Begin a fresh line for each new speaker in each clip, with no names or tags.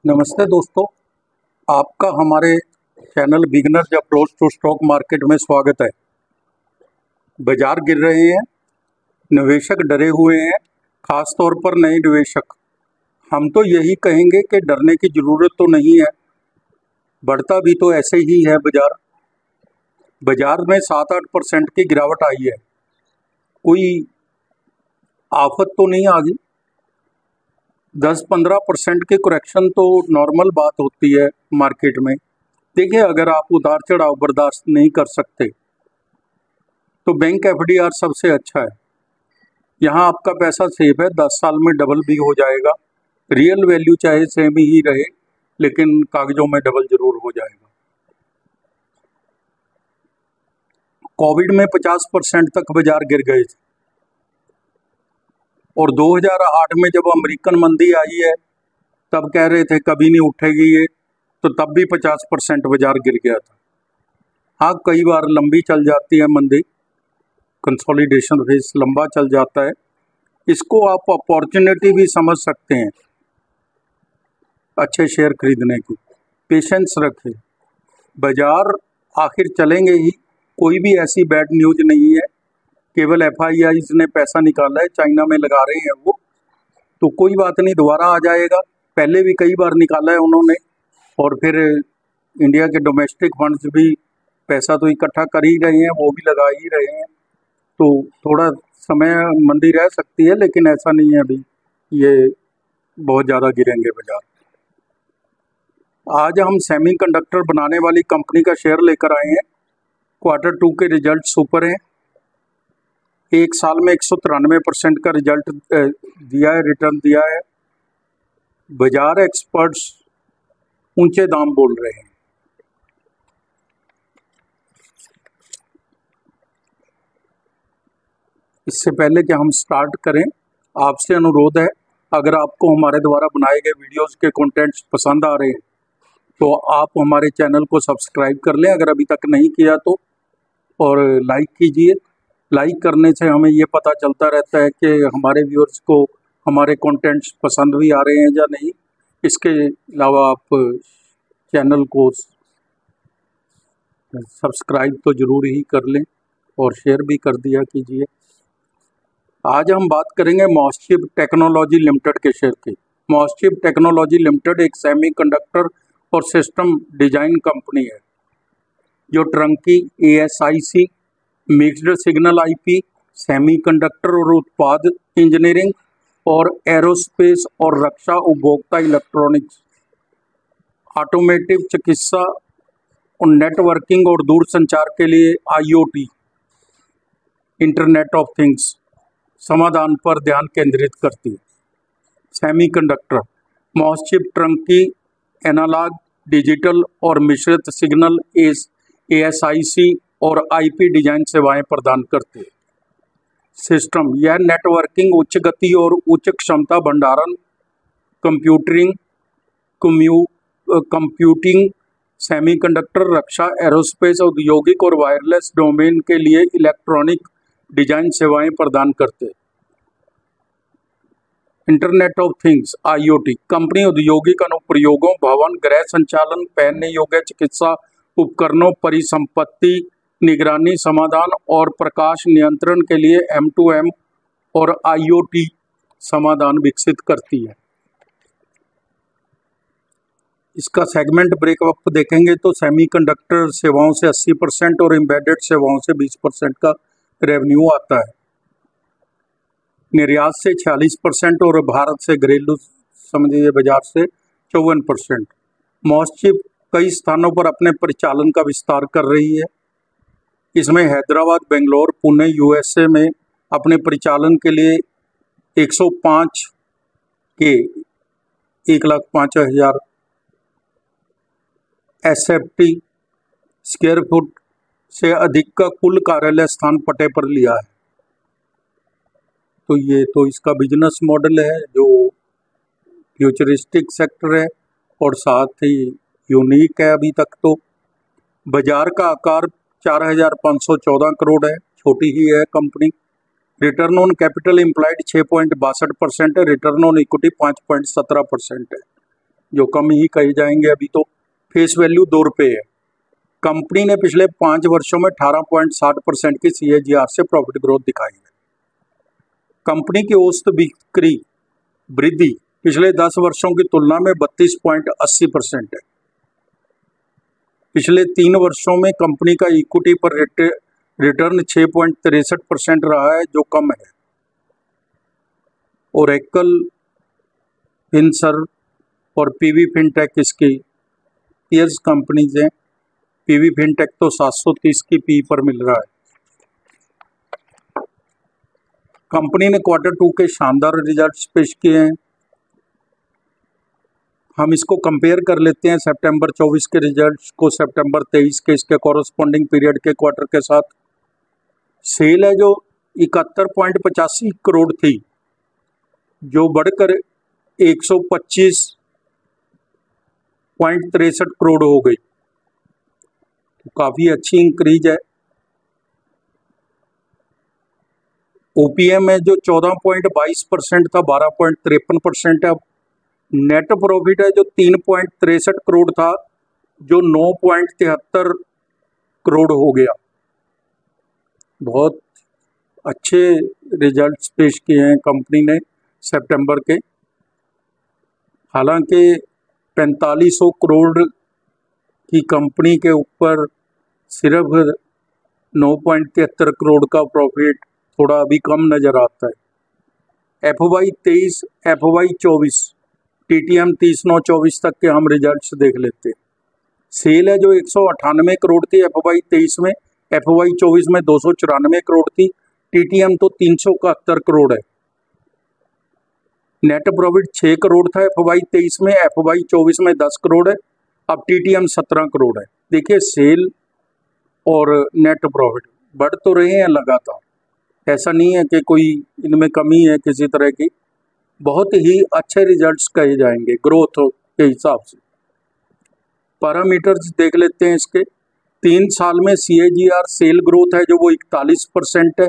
नमस्ते दोस्तों, आपका हमारे channel beginners approach to stock market में स्वागत है। बाजार गिर रहे हैं, निवेशक डरे हुए हैं, खास तौर पर नए निवेशक। हम तो यही कहेंगे कि डरने की ज़रूरत तो नहीं है, बढ़ता भी तो ऐसे ही है बाजार में 7-8% की गिरावट आई है। कोई आफत तो नहीं आ गई। 10-15% की करेक्शन तो नॉर्मल बात होती है मार्केट में। देखिए, अगर आप उतार चढ़ाव बर्दाश्त नहीं कर सकते तो बैंक एफडीआर सबसे अच्छा है। यहाँ आपका पैसा सेफ है, 10 साल में डबल भी हो जाएगा। रियल वैल्यू चाहे सेम ही रहे, लेकिन कागजों में डबल जरूर हो जाएगा। कोविड में 50% तक बाजार गिर गए थे और 2008 में जब अमेरिकन मंदी आई है तब कह रहे थे कभी नहीं उठेगी ये, तो तब भी 50% बाजार गिर गया था। हाँ, कई बार लंबी चल जाती है मंदी, कंसोलिडेशन फेज लंबा चल जाता है। इसको आप अपॉर्चुनिटी भी समझ सकते हैं अच्छे शेयर खरीदने की। पेशेंस रखें, बाजार आखिर चलेंगे ही। कोई भी ऐसी बैड न्यूज नहीं है। केवल एफआईआई ने पैसा निकाला है, चाइना में लगा रहे हैं वो, तो कोई बात नहीं, दोबारा आ जाएगा। पहले भी कई बार निकाला है उन्होंने, और फिर इंडिया के डोमेस्टिक फंड्स भी पैसा तो इकट्ठा कर ही रहे हैं, वो भी लगा ही रहे हैं। तो थोड़ा समय मंदी रह सकती है, लेकिन ऐसा नहीं है अभी ये बहुत ज़्यादा गिरेंगे बाजार। आज हम सेमीकंडक्टर बनाने वाली कंपनी का शेयर लेकर आए हैं। Q2 के रिजल्ट सुपर हैं। एक साल में 193% का रिजल्ट दिया है, रिटर्न दिया है। बाजार एक्सपर्ट्स ऊंचे दाम बोल रहे हैं। इससे पहले कि हम स्टार्ट करें, आपसे अनुरोध है, अगर आपको हमारे द्वारा बनाए गए वीडियोस के कंटेंट्स पसंद आ रहे हैं तो आप हमारे चैनल को सब्सक्राइब कर लें अगर अभी तक नहीं किया तो, और लाइक कीजिए। लाइक करने से हमें ये पता चलता रहता है कि हमारे व्यूअर्स को हमारे कंटेंट्स पसंद भी आ रहे हैं या नहीं। इसके अलावा आप चैनल को सब्सक्राइब तो ज़रूर ही कर लें और शेयर भी कर दिया कीजिए। आज हम बात करेंगे मॉसचिप टेक्नोलॉजी लिमिटेड के शेयर की। मॉसचिप टेक्नोलॉजी लिमिटेड एक सेमीकंडक्टर और सिस्टम डिजाइन कंपनी है जो ट्रंकी, ASIC, mixed signal IP, semiconductor और उत्पाद इंजीनियरिंग और एरोस्पेस और रक्षा, उपभोक्ता इलेक्ट्रॉनिक्स, ऑटोमेटिव, चिकित्सा और नेटवर्किंग और दूरसंचार के लिए IoT, इंटरनेट ऑफ थिंग्स समाधान पर ध्यान केंद्रित करती है। सेमीकंडक्टर मॉसचिप ट्रंकी, एनालॉग, डिजिटल और मिश्रित सिग्नल ASIC और IP डिजाइन सेवाएं प्रदान करते हैं। सिस्टम यह नेटवर्किंग, उच्च गति और उच्च क्षमता भंडारण, कंप्यूटिंग, सेमीकंडक्टर, रक्षा, एरोस्पेस, औद्योगिक और वायरलेस डोमेन के लिए इलेक्ट्रॉनिक डिजाइन सेवाएं प्रदान करते हैं। Internet of things IoT company औद्योगिक अनुप्रयोगों, भवन, गृह संचालन, पहनने योग्य चिकित्सा उपकरणों, परिसंपत्ति निगरानी समाधान और प्रकाश नियंत्रण के लिए M2M और IoT समाधान विकसित करती है। इसका सेगमेंट ब्रेकअप देखेंगे तो सेमीकंडक्टर सेवाओं से 80% और एम्बेडेड सेवाओं से 20% का रेवेन्यू आता है। निर्यात से 46% और भारत से घरेलू समझिए बाजार से 54%। मॉसचिप कई स्थानों पर अपने परिचालन का विस्तार कर रही है। इसमें हैदराबाद, बेंगलोर, पुणे, USA में अपने परिचालन के लिए 105 के 1,05,000 SFT स्क्वायर फुट से अधिक का कुल कार्यालय स्थान पटे पर लिया है। तो ये तो इसका बिजनेस मॉडल है जो फ्यूचरिस्टिक सेक्टर है और साथ ही यूनिक है। अभी तक तो बाजार का आकार 4,514 करोड़ है, छोटी ही है company. Return on capital employed 6.62% है, रिटर्न ऑन इक्विटी 5.17% है। जो कम ही कहे जाएंगे अभी तो। फेस वैल्यू 2 रुपये है। कंपनी ने पिछले 5 वर्षों में 18.60% की CAGR से प्रॉफिट ग्रोथ दिखाई है। कंपनी की औसत बिक्री वृद्धि पिछले 10 वर्षों की तुलना में 32.80% है। पिछले 3 वर्षों में कंपनी का इक्विटी पर रिटर्न 6.63% रहा है, जो कम है। ओरेकल, फिनसर्व और पीवी फिनटेक इसकी पीयर्स कंपनीज हैं। पीवी फिनटेक तो 730 की पी पर मिल रहा है। कंपनी ने Q2 के शानदार रिजल्ट्स पेश किए हैं। हम इसको कंपेयर कर लेते हैं सितंबर 24 के रिजल्ट्स को सितंबर 23 के इसके कॉरस्पॉन्डिंग पीरियड के क्वार्टर के साथ। सेल है जो 71.85 करोड़ थी, जो बढ़कर 125.63 करोड़ हो गई, तो काफ़ी अच्छी इंक्रीज है। OPM है जो 14.22% था, 12.53% है। नेट प्रॉफिट है जो 3.63 करोड़ था, जो 9.73 करोड़ हो गया। बहुत अच्छे रिजल्ट्स पेश किए हैं कंपनी ने सितंबर के। हालांकि 4500 करोड़ की कंपनी के ऊपर सिर्फ 9.73 करोड़ का प्रॉफिट थोड़ा अभी कम नज़र आता है। FY 23, FY 24, TTM 30/9/24 तक के हम रिजल्ट्स देख लेते हैं। सेल है जो 198 करोड़ थी FY 23 में, FY 24 में 294 करोड़ थी, TTM तो 371 करोड़ है। नेट प्रॉफिट 6 करोड़ था FY 23 में, FY 24 में 10 करोड़ है, अब TTM 17 करोड़ है। देखिए सेल और नेट प्रॉफिट बढ़ तो रहे हैं लगातार, ऐसा नहीं है कि कोई इनमें कमी है किसी तरह की। बहुत ही अच्छे रिजल्ट्स कहे जाएंगे ग्रोथ के हिसाब से। पैरामीटर्स देख लेते हैं इसके। 3 साल में CAGR सेल ग्रोथ है जो वो 41% है,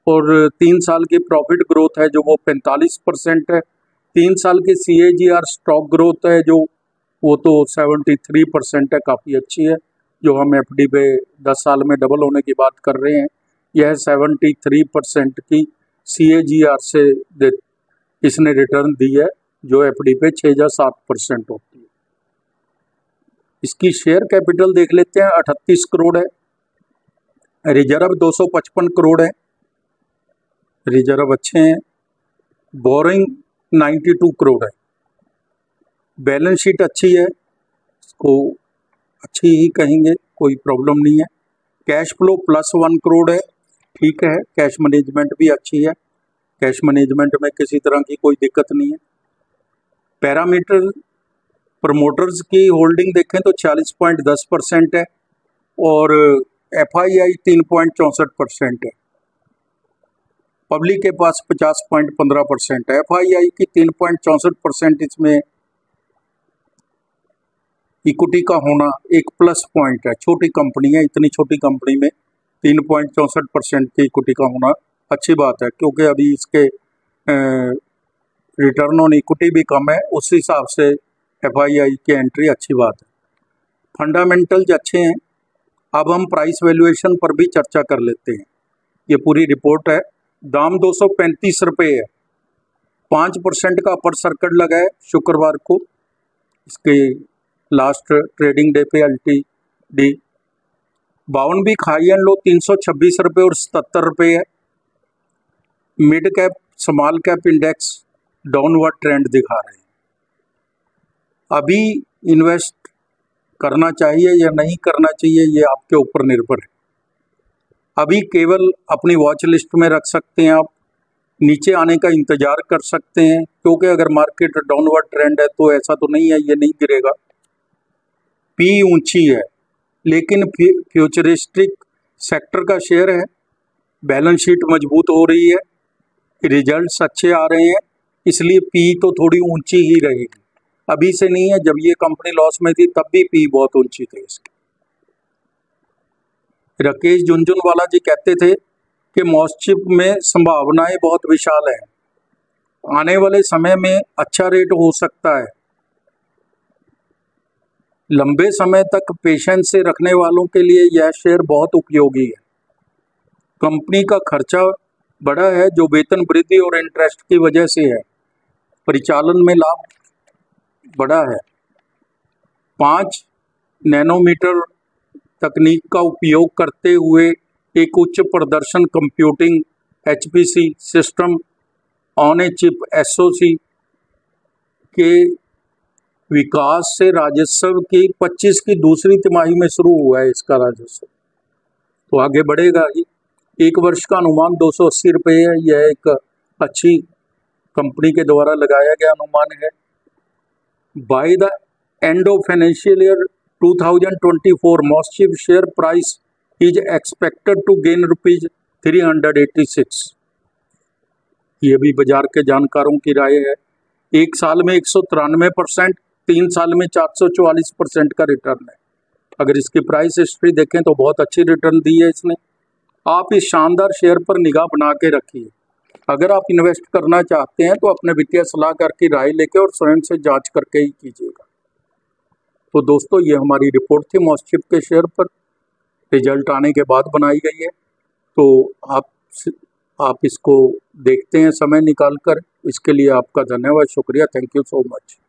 और 3 साल की प्रॉफिट ग्रोथ है जो वो 45% है। 3 साल की CAGR स्टॉक ग्रोथ है जो वो तो 73% है, काफ़ी अच्छी है। जो हम FD पे 10 साल में डबल होने की बात कर रहे हैं, यह 73% की CAGR से इसने रिटर्न दी है, जो FD पे 6 या 7% होती है। इसकी शेयर कैपिटल देख लेते हैं, 38 करोड़ है। रिजर्व 255 करोड़ है, रिजर्व अच्छे हैं। बोरिंग 92 करोड़ है। बैलेंस शीट अच्छी है, इसको अच्छी ही कहेंगे, कोई प्रॉब्लम नहीं है। कैश फ्लो +1 करोड़ है, ठीक है। कैश मैनेजमेंट भी अच्छी है, कैश मैनेजमेंट में किसी तरह की कोई दिक्कत नहीं है। पैरामीटर प्रमोटर्स की होल्डिंग देखें तो 40.10% है, और FII 3.64% है। पब्लिक के पास 50.15% है। FII की 3.64%, इसमें इक्विटी का होना एक प्लस पॉइंट है। छोटी कंपनी है, इतनी छोटी कंपनी में 3.64% की इक्विटी का होना अच्छी बात है, क्योंकि अभी इसके रिटर्न ऑन इक्विटी भी कम है, उस हिसाब से FII की एंट्री अच्छी बात है। फंडामेंटल्स अच्छे हैं। अब हम प्राइस वैल्यूएशन पर भी चर्चा कर लेते हैं। ये पूरी रिपोर्ट है। दाम 235 रुपये है। 5% का अपर सर्किट लगा है शुक्रवार को, इसके लास्ट ट्रेडिंग डे पे LTD। 52 week high and low 326 रुपये और 77 रुपये है। Mid cap small cap index downward trend दिखा रहे हैं। अभी इन्वेस्ट करना चाहिए या नहीं करना चाहिए, ये आपके ऊपर निर्भर है। अभी केवल अपनी वॉच लिस्ट में रख सकते हैं आप, नीचे आने का इंतज़ार कर सकते हैं, क्योंकि अगर मार्केट डाउनवर्ड ट्रेंड है तो ऐसा तो नहीं है ये नहीं गिरेगा। पी ऊंची है, लेकिन फ्यूचरिस्टिक सेक्टर का शेयर है, बैलेंस शीट मजबूत हो रही है, रिजल्ट्स अच्छे आ रहे हैं, इसलिए पी तो थोड़ी ऊंची ही रहेगी। अभी से नहीं है, जब ये कंपनी लॉस में थी तब भी पी बहुत ऊंची थी इसकी। राकेश झुनझुनवाला जी कहते थे कि मॉस्चिप में संभावनाएं बहुत विशाल हैं, आने वाले समय में अच्छा रेट हो सकता है। लंबे समय तक पेशेंस से रखने वालों के लिए यह शेयर बहुत उपयोगी है। कंपनी का खर्चा बड़ा है जो वेतन वृद्धि और इंटरेस्ट की वजह से है। परिचालन में लाभ बड़ा है। 5 नैनोमीटर तकनीक का उपयोग करते हुए एक उच्च प्रदर्शन computing HPC system on a chip SoC के विकास से राजस्व की 25 की दूसरी तिमाही में शुरू हुआ है इसका राजस्व, तो आगे बढ़ेगा ही। 1 वर्ष का अनुमान 280 रुपये है। यह एक अच्छी कंपनी के द्वारा लगाया गया अनुमान है। By the end of financial year 2024 MosChip share price is expected to gain ₹386। ये भी बाजार के जानकारों की राय है। 1 साल में 193%, 3 साल में 444% का रिटर्न है। अगर इसकी प्राइस हिस्ट्री देखें तो बहुत अच्छी रिटर्न दी है इसने। आप इस शानदार शेयर पर निगाह बना के रखिए। अगर आप इन्वेस्ट करना चाहते हैं तो अपने वित्तीय सलाहकार की राय लेकर और स्वयं से जांच करके ही कीजिएगा। तो दोस्तों, ये हमारी रिपोर्ट थी मॉस्चिप के शेयर पर, रिजल्ट आने के बाद बनाई गई है। तो आप इसको देखते हैं समय निकाल कर। इसके लिए आपका धन्यवाद, शुक्रिया, थैंक यू सो मच।